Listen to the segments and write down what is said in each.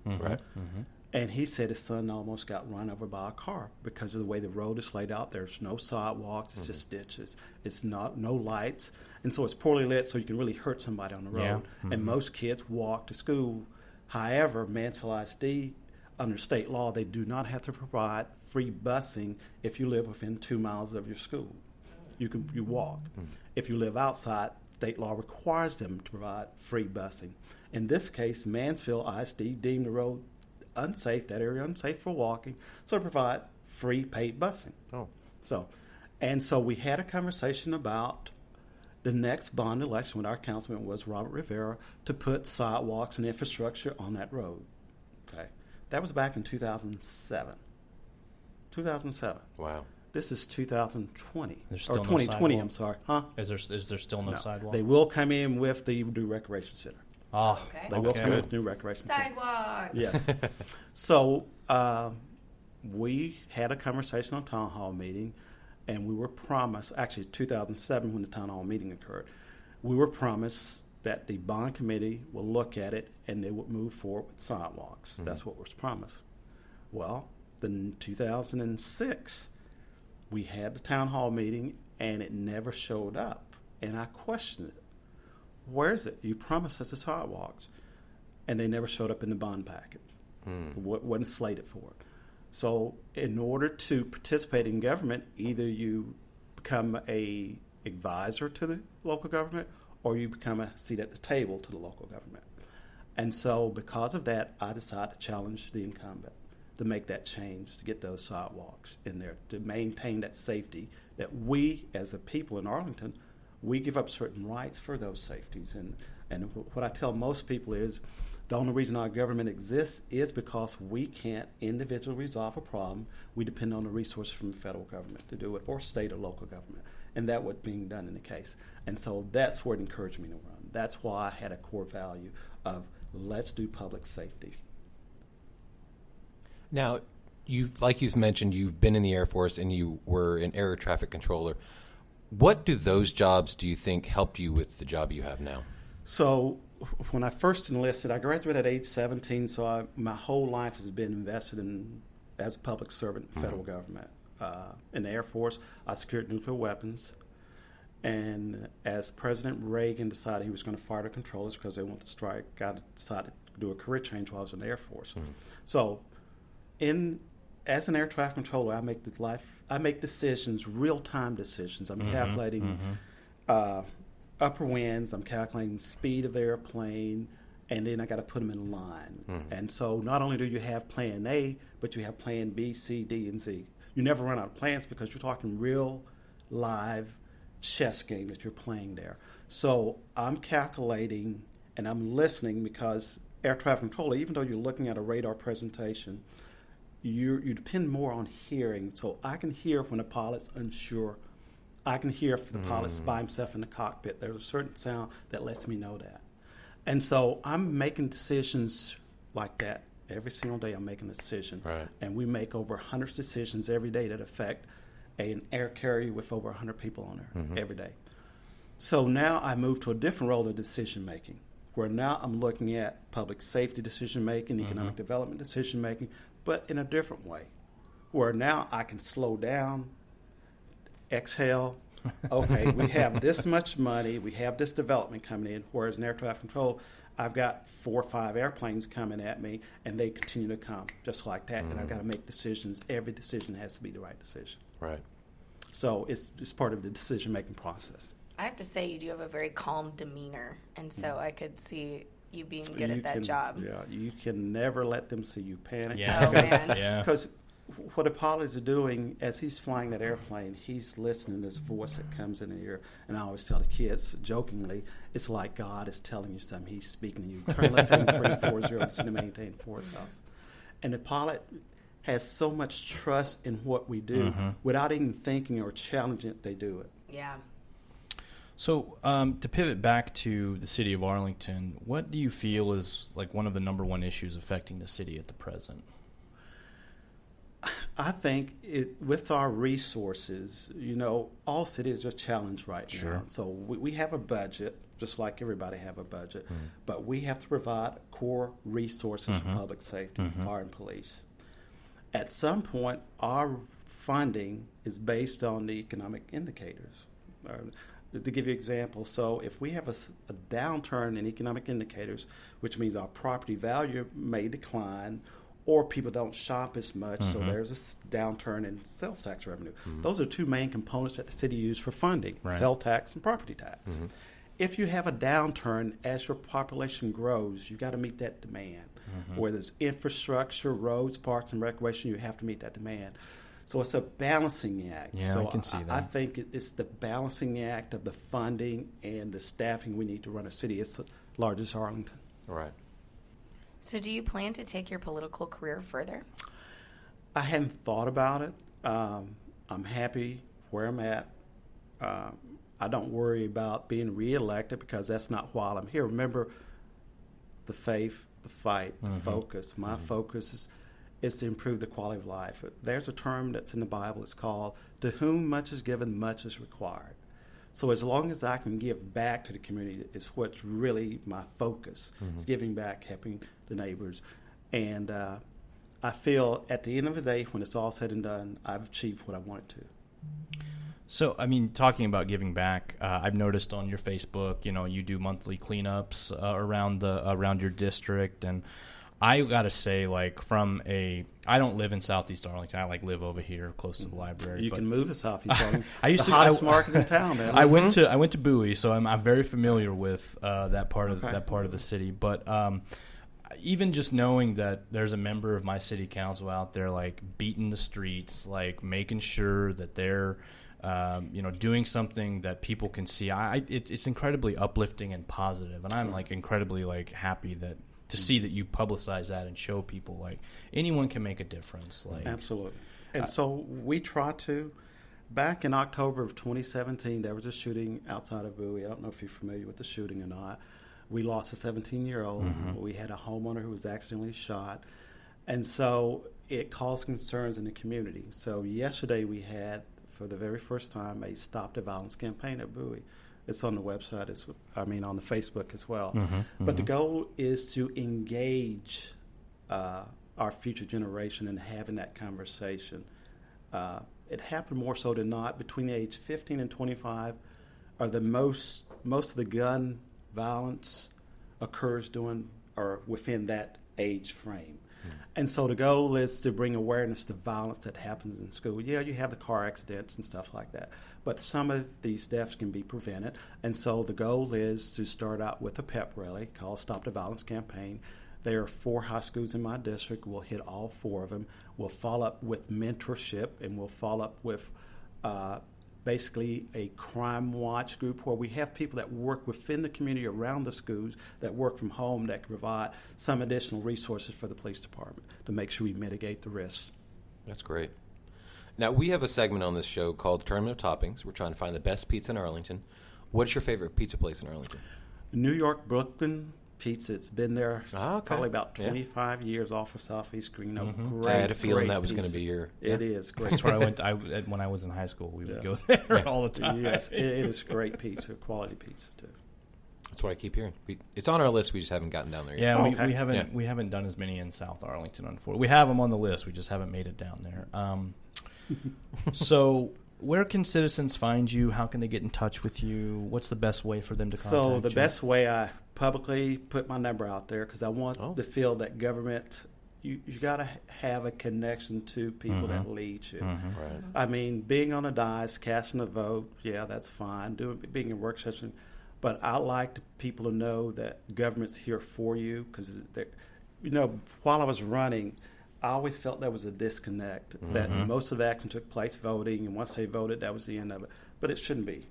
Right. And he said his son almost got run over by a car because of the way the road is laid out. There's no sidewalks. It's just ditches. It's no lights. And so it's poorly lit, so you can really hurt somebody on the road. And most kids walk to school. However, Mansfield ISD, under state law, they do not have to provide free busing if you live within 2 miles of your school. You walk. If you live outside, state law requires them to provide free busing. In this case, Mansfield ISD deemed the road unsafe, that area unsafe for walking, so to provide free paid busing. So we had a conversation about the next bond election when our councilman was Robert Rivera to put sidewalks and infrastructure on that road. Okay, that was back in 2007. 2007. Wow. This is 2020 There's still or 2020. I'm sorry, huh? Is there still no sidewalk? They will come in with the new recreation center. Oh, Okay. They will come in with the new recreation center. Sidewalks. Yes. So we had a conversation on town hall meeting, and we were promised, actually 2007 when the town hall meeting occurred, we were promised that the bond committee will look at it and they would move forward with sidewalks. That's what was promised. Well, in 2006, we had the town hall meeting and it never showed up. And I questioned it. Where is it? You promised us the sidewalks. And they never showed up in the bond package. Wasn't slated for it. So in order to participate in government, either you become a advisor to the local government or you become a seat at the table to the local government. And so because of that, I decided to challenge the incumbent to make that change, to get those sidewalks in there, to maintain that safety that we as a people in Arlington, we give up certain rights for those safeties. And what I tell most people is the only reason our government exists is because we can't individually resolve a problem. We depend on the resources from the federal government to do it, or state or local government. And that was being done in the case. And so that's where it encouraged me to run. That's why I had a core value of let's do public safety. Now, like you've mentioned, you've been in the Air Force and you were an air traffic controller. What do those jobs, do you think, helped you with the job you have now? So when I first enlisted, I graduated at age 17, so my whole life has been invested in as a public servant in the federal government. In the Air Force, I secured nuclear weapons. And as President Reagan decided he was going to fire the controllers because they wanted to strike, I decided to do a career change while I was in the Air Force. So as an air traffic controller, I make decisions, real-time decisions. I'm calculating upper winds, I'm calculating speed of the airplane, and then I got to put them in line. And so not only do you have plan A, but you have plan B, C, D, and Z. You never run out of plans because you're talking real, live chess game that you're playing there. So I'm calculating and I'm listening because air traffic controller, even though you're looking at a radar presentation, you depend more on hearing. So I can hear when a pilot's unsure. I can hear if the pilot's by himself in the cockpit. There's a certain sound that lets me know that. And so I'm making decisions like that. Every single day I'm making a decision. Right. And we make over 100 decisions every day that affect an air carrier with over 100 people on there every day. So now I move to a different role of decision making, where now I'm looking at public safety decision making, economic development decision making, but in a different way, where now I can slow down, exhale. Okay, we have this much money, we have this development coming in, whereas in air traffic control, I've got 4 or 5 airplanes coming at me, and they continue to come just like that, and I've got to make decisions. Every decision has to be the right decision. Right. So it's part of the decision-making process. I have to say, you do have a very calm demeanor, and so I could see you being good at that job. Yeah, you can never let them see you panic. Yeah. Oh, man. Yeah. Because what a pilot is doing as he's flying that airplane, he's listening to this voice that comes in the ear. And I always tell the kids, jokingly, it's like God is telling you something. He's speaking to you. Turn left heading 340 to maintain 4,000. And the pilot has so much trust in what we do without even thinking or challenging it, they do it. Yeah. So to pivot back to the city of Arlington, what do you feel is like one of the number one issues affecting the city at the present? I think with our resources, all cities are challenged right now. So we have a budget, just like everybody have a budget, but we have to provide core resources for public safety, fire and police. At some point, our funding is based on the economic indicators. To give you an example, so if we have a downturn in economic indicators, which means our property value may decline, or people don't shop as much, so there's a downturn in sales tax revenue. Those are two main components that the city uses for funding, sales tax and property tax. If you have a downturn as your population grows, you got to meet that demand. Whether it's infrastructure, roads, parks, and recreation, you have to meet that demand. So it's a balancing act. Yeah, so I can see that. I think it's the balancing act of the funding and the staffing we need to run a city. It's the largest Arlington. Right. So do you plan to take your political career further? I hadn't thought about it. I'm happy where I'm at. I don't worry about being reelected because that's not why I'm here. Remember, the faith, the fight, the focus. My focus is to improve the quality of life. There's a term that's in the Bible. It's called, to whom much is given, much is required. So as long as I can give back to the community is what's really my focus. It's giving back, helping the neighbors. And I feel at the end of the day, when it's all said and done, I've achieved what I wanted to. So, I mean, talking about giving back, I've noticed on your Facebook, you do monthly cleanups around your district, and I gotta say, I don't live in Southeast Arlington. I live over here, close to the library. You can move to Southeast Arlington. The hottest market in town, man. I went to Bowie, so I'm very familiar with that part of the city. But even just knowing that there's a member of my city council out there, beating the streets, making sure that they're doing something that people can see. It's incredibly uplifting and positive, and I'm incredibly happy to see that you publicize that and show people anyone can make a difference. Absolutely. And so we try to. Back in October of 2017, there was a shooting outside of Bowie. I don't know if you're familiar with the shooting or not. We lost a 17-year-old. We had a homeowner who was accidentally shot. And so it caused concerns in the community. So yesterday we had, for the very first time, a Stop the Violence campaign at Bowie. It's on the website, on the Facebook as well. But the goal is to engage our future generation in having that conversation. It happened more so than not. Between the age 15 and 25 are the most of the gun violence occurs within that age frame. And so the goal is to bring awareness to violence that happens in school. Yeah, you have the car accidents and stuff like that, but some of these deaths can be prevented. And so the goal is to start out with a pep rally called Stop the Violence Campaign. There are 4 high schools in my district. We'll hit all 4 of them. We'll follow up with mentorship, and we'll follow up with basically a crime watch group where we have people that work within the community around the schools that work from home that can provide some additional resources for the police department to make sure we mitigate the risks. That's great. Now, we have a segment on this show called Tournament of Toppings. We're trying to find the best pizza in Arlington. What's your favorite pizza place in Arlington? New York, Brooklyn pizza. It's been there probably about 25 years off of Southeast Green. I had a feeling that was going to be your... It is great. That's where when I was in high school, we would go there all the time. Yes, it is great pizza, quality pizza, too. That's what I keep hearing. It's on our list. We just haven't gotten down there yet. Yeah, we haven't done as many in South Arlington, unfortunately. We have them on the list. We just haven't made it down there. So... where can citizens find you? How can they get in touch with you? What's the best way for them to contact you? So the best way, I publicly put my number out there because I want to feel that government, you got to have a connection to people that lead you. Right. I mean, being on a dais, casting a vote, that's fine. Being in work session. But I like people to know that government's here for you because, while I was running, I always felt there was a disconnect, that most of the action took place voting, and once they voted, that was the end of it. But it shouldn't be.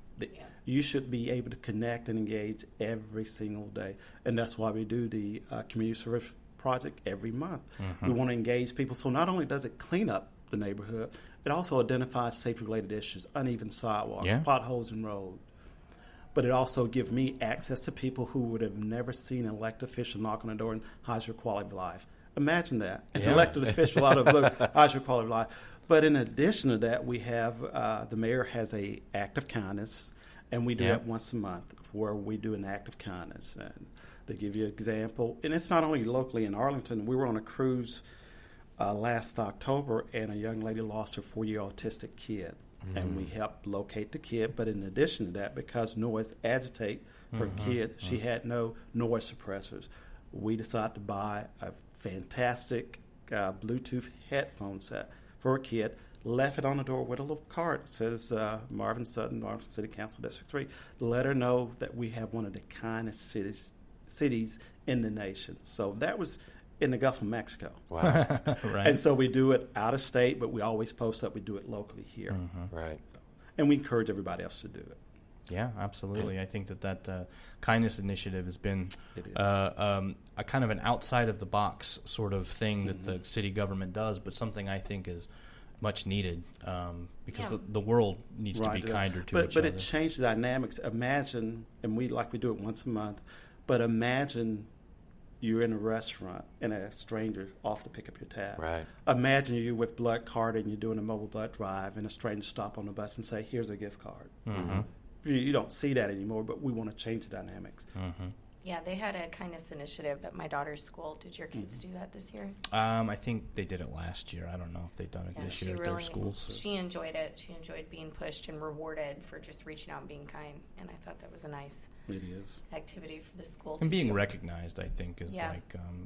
You should be able to connect and engage every single day, and that's why we do the community service project every month. We want to engage people, so not only does it clean up the neighborhood, it also identifies safety-related issues, uneven sidewalks, potholes in road. But it also gives me access to people who would have never seen an elected official knock on the door and how's your quality of life. Imagine that. An elected official out of blue. I should call it live. But in addition to that, we have the mayor has a act of kindness, and we do that once a month where we do an act of kindness. And they give you an example. And it's not only locally in Arlington. We were on a cruise last October, and a young lady lost her 4-year autistic kid. And we helped locate the kid. But in addition to that, because noise agitate her kid, she had no noise suppressors. We decided to buy a fantastic Bluetooth headphone set for a kid, left it on the door with a little card that says Marvin Sutton, Arlington City Council, District 3. Let her know that we have one of the kindest cities in the nation. So that was in the Gulf of Mexico. Wow. Right. And so we do it out of state, but we always post up we do it locally here. Right. So, and we encourage everybody else to do it. Yeah, absolutely. I think that kindness initiative has been a kind of an outside of the box sort of thing that the city government does, but something I think is much needed because the world needs to be kinder to each other. But it changed the dynamics. Imagine, and we do it once a month, but imagine you're in a restaurant and a stranger off to pick up your tab. Right. Imagine you're with blood card and you're doing a mobile blood drive and a stranger stop on the bus and say, here's a gift card. You don't see that anymore, but we want to change the dynamics. Yeah, they had a kindness initiative at my daughter's school. Did your kids do that this year? I think they did it last year. I don't know if they've done it this year at their schools. She enjoyed it. She enjoyed being pushed and rewarded for just reaching out and being kind. And I thought that was a nice activity for the school. And being recognized, I think, is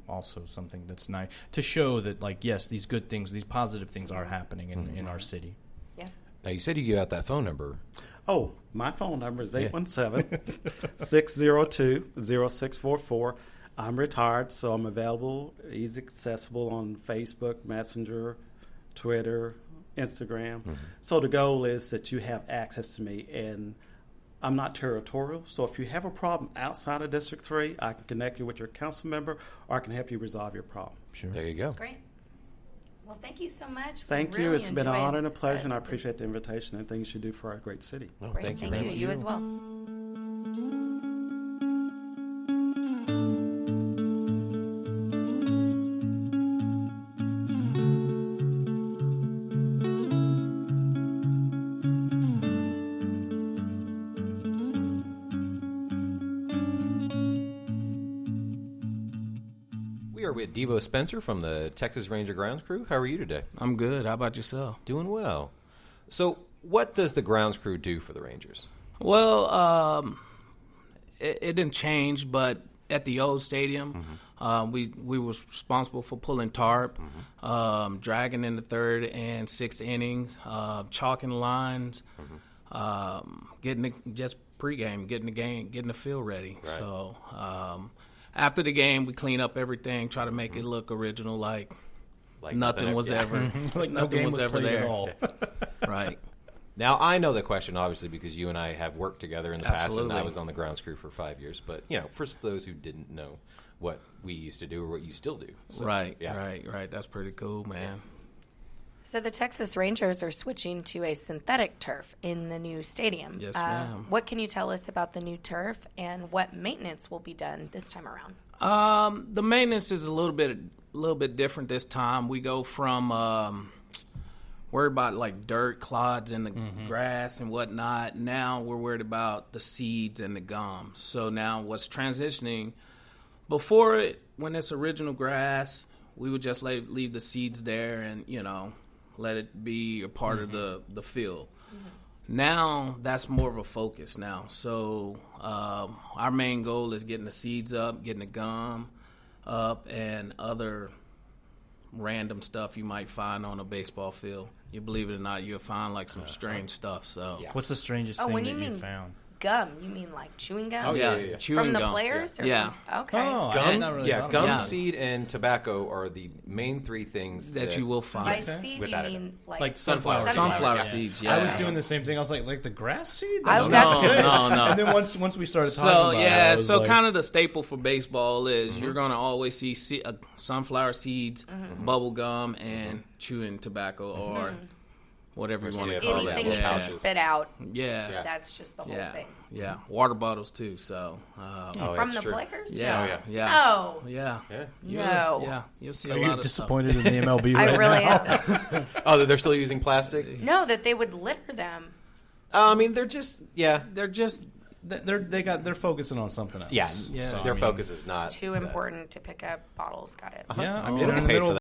also something that's nice to show that, like, yes, these good things, these positive things are happening in our city. Yeah. Now, you said you gave out that phone number. Oh, my phone number is 817-602-0644. I'm retired, so I'm available, easy accessible on Facebook, Messenger, Twitter, Instagram. So the goal is that you have access to me, and I'm not territorial. So if you have a problem outside of District 3, I can connect you with your council member, or I can help you resolve your problem. Sure. There you go. That's great. Well, thank you so much. Thank you. It's been an honor and a pleasure, and I appreciate the invitation and things you do for our great city. Oh, Great. thank you. Thank you. You as well. With Devo Spencer from the Texas Ranger Grounds Crew. How are you today? I'm good. How about yourself? Doing well. So what does the grounds crew do for the Rangers? Well, it didn't change, but at the old stadium, we were responsible for pulling tarp, dragging in the 3rd and 6th innings, chalking lines, getting pregame, getting the field ready. Right. So after the game, we clean up everything, try to make it look original, like nothing was ever, like nothing was ever there. At all. Right. Now, I know the question, obviously, because you and I have worked together in the Absolutely. past, and I was on the grounds crew for 5 years. But, for those who didn't know what we used to do or what you still do. So, right. That's pretty cool, man. So the Texas Rangers are switching to a synthetic turf in the new stadium. Yes, ma'am. What can you tell us about the new turf and what maintenance will be done this time around? The maintenance is a little bit different this time. We go from worried about like dirt, clods in the grass and whatnot. Now we're worried about the seeds and the gum. So now what's transitioning, when it's original grass, we would just leave the seeds there and, let it be a part of the field. Now that's more of a focus now. So our main goal is getting the seeds up, getting the gum up, and other random stuff you might find on a baseball field. You believe it or not, you'll find like some strange stuff. So what's the strangest thing that you found? Gum? You mean like chewing gum? Oh yeah. Chewing from the gum. players? Yeah. Okay. Oh, Gum, seed, and tobacco are the main 3 things that you will find. By seed, you mean like sunflower seeds. Yeah. I was doing the same thing. I was like the grass seed. No. And then once we started talking about it, so kind of the staple for baseball is you're going to always see sunflower seeds, bubble gum, and chewing tobacco or whatever you want to Just call it. anything you can spit out. Yeah. That's just the whole thing. Yeah. Water bottles too. So from the players? Yeah. No. No. No. You'll see Are a you lot of disappointed in the MLB right I really now? am. Oh, they're still using plastic? No, that they would litter them. I mean, they're just They're focusing on something else. Yeah. So, Their focus is not too important to pick up bottles. Got it. Yeah, I They mean, don't get paid for that.